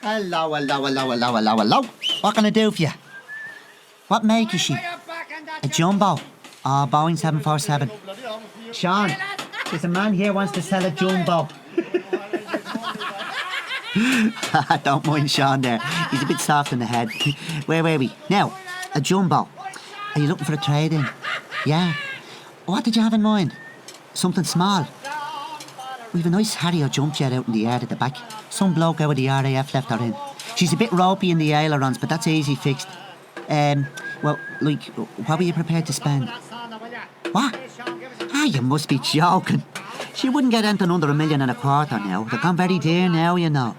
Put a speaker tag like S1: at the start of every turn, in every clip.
S1: Hello, hello, hello, hello, hello, hello. What can I do for you? What make is she? A jumbo? Oh, Boeing 747. Sean, there's a man here wants to sell a jumbo. Don't mind Sean there. He's a bit soft in the head. Where were we? Now, a jumbo. Are you looking for a trade-in? Yeah. What did you have in mind? Something small? We've a nice Harrier jump jet out in the yard at the back. Some bloke out of the RAF left her in. She's a bit ropey in the ailerons, but that's easy fixed. Well, like, what were you prepared to spend? What? Ah, you must be joking. She wouldn't get anything under $1.25 million now. They've gone very dear now, you know.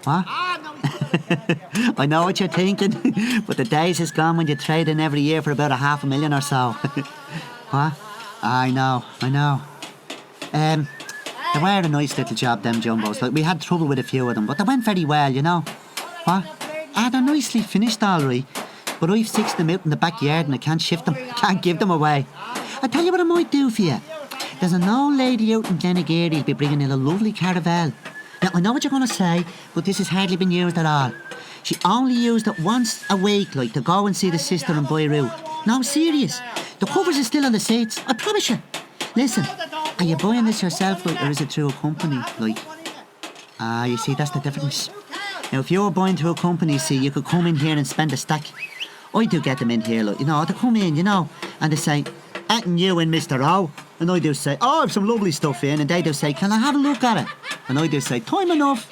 S1: What? I know what you're thinking, but the days is gone when you trade in every year for about $500,000 or so. What? I know. They were a nice little job, them jumbos. Like, we had trouble with a few of them, but they went very well, you know. What? Ah, they're nicely finished, all right. But I've sixed them out in the backyard and I can't shift them. Can't give them away. I tell you what I might do for you. There's an old lady out in Glenagary who'll be bringing in a lovely caravel. Now, I know what you're going to say, but this has hardly been used at all. She only used it once a week, like, to go and see the sister in Beirut. No, serious. The covers are still on the seats, I promise you. Listen, are you buying this yourself, like, or is it through a company, like? Ah, you see, that's the difference. Now, if you're buying through a company, see, you could come in here and spend a stack. I do get them in here, like, you know, they come in, you know, and they say, "Ain't you in, Mr. O?" And I do say, "Oh, I've some lovely stuff in." And they do say, "Can I have a look at it?" And I do say, time enough.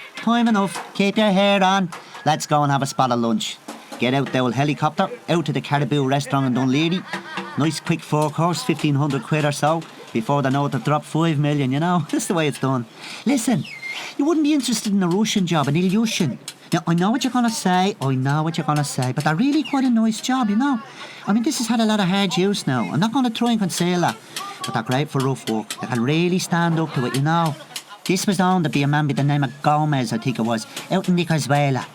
S1: Keep your hair on. Let's go and have a spot of lunch. Get out the old helicopter, out to the Caribou restaurant in Dunleary. Nice quick 4-course, 1,500 quid or so. Before they know it, they've dropped 5 million, you know. That's the way it's done. Listen, you wouldn't be interested in a Russian job, an Ilyushin. Now, I know what you're going to say, but they're really quite a nice job, you know. I mean, this has had a lot of hard use now. I'm not going to try and conceal that, but they're great for rough work. They can really stand up to it, you know. This was owned by a man by the name of Gomez, I think it was, out in Nicaragua.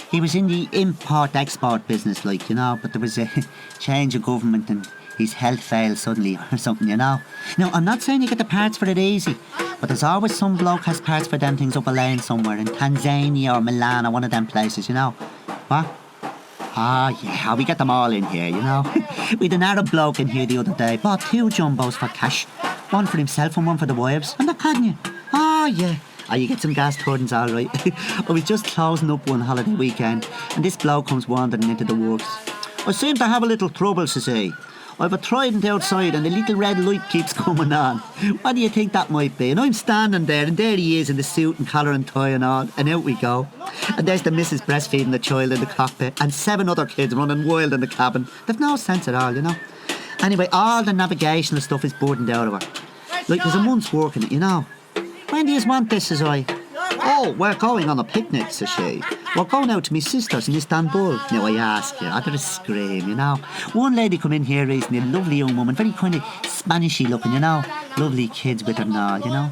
S1: He was in the import-export business, like, you know, but there was a change of government and his health failed suddenly or something, you know. Now, I'm not saying you get the parts for it easy, but there's always some bloke has parts for them things up a lane somewhere in Tanzania or Milan or one of them places, you know. What? Ah, yeah, we get them all in here, you know. We'd an Arab bloke in here the other day, bought 2 jumbos for cash. One for himself and one for the wives. I'm not kidding you. Ah, yeah. Ah, you get some gas turbines, all right. I was just closing up one holiday weekend, and this bloke comes wandering into the works. I seem to have a little trouble, says he. I've a trident outside and the little red light keeps coming on. What do you think that might be? And I'm standing there and there he is in the suit and collar and tie and all, and out we go. And there's the missus breastfeeding the child in the cockpit and 7 other kids running wild in the cabin. They've no sense at all, you know. Anyway, all the navigational stuff is burdened out of her. Like there's a month's work in it, you know. When do you want this, says I? Oh, we're going on a picnic, says she. We're going out to my sister's in Istanbul. Now I ask you, I'd scream, you know. One lady come in here recently, a lovely young woman, very kind of Spanishy looking, you know. Lovely kids with her and all, you know.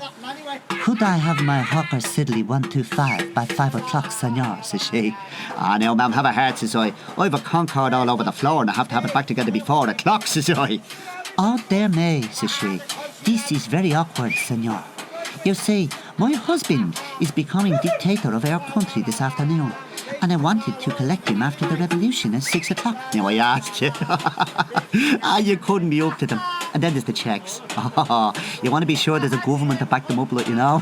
S1: Could I have my Hawker Siddeley 125 by 5 o'clock, senor, says she. Ah, now, ma'am, have a heart, says I. I've a Concorde all over the floor and I have to have it back together before o'clock, says I. Oh, dear me, says she. This is very awkward, senor. You see, my husband is becoming dictator of our country this afternoon, and I wanted to collect him after the revolution at 6 o'clock. Now I asked you. Ah, you couldn't be up to them. And then there's the checks. Oh, you want to be sure there's a government to back them up, like, you know.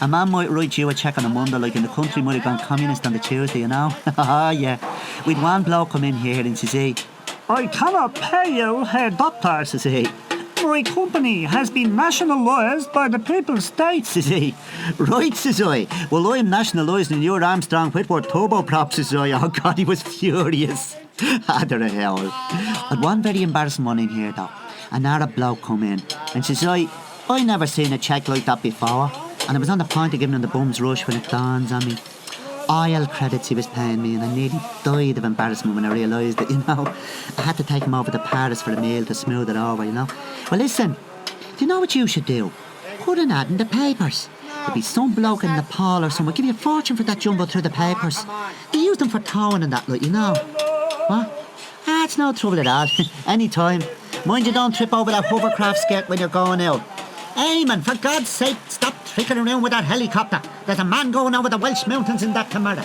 S1: A man might write you a cheque on a Monday, like in the country might have gone communist on the Tuesday, you know. Ah, yeah. We'd one bloke come in here and says he, "I cannot pay you, Herr Doctor," says he. "My company has been nationalised by the People's State," says he. "Right," says I. "Well, I'm nationalising your Armstrong Whitworth turboprop," says I. Oh, God, he was furious. They're a hell. I'd one very embarrassing one in here, though. An Arab bloke come in and says I never seen a cheque like that before. And I was on the point of giving him the bum's rush when it dawns on me. Oil credits he was paying me, and I nearly died of embarrassment when I realised it, you know. I had to take him over to Paris for a meal to smooth it over, you know. Well, listen, do you know what you should do? Put an ad in the papers. There'll be some bloke in Nepal or somewhere give you a fortune for that jumbo through the papers. They use them for towing and that, like, you know. What? Ah, it's no trouble at all. Any time. Mind you don't trip over that hovercraft skirt when you're going out. Hey, man, for God's sake, stop tricking around with that helicopter. There's a man going over the Welsh mountains in that tomorrow.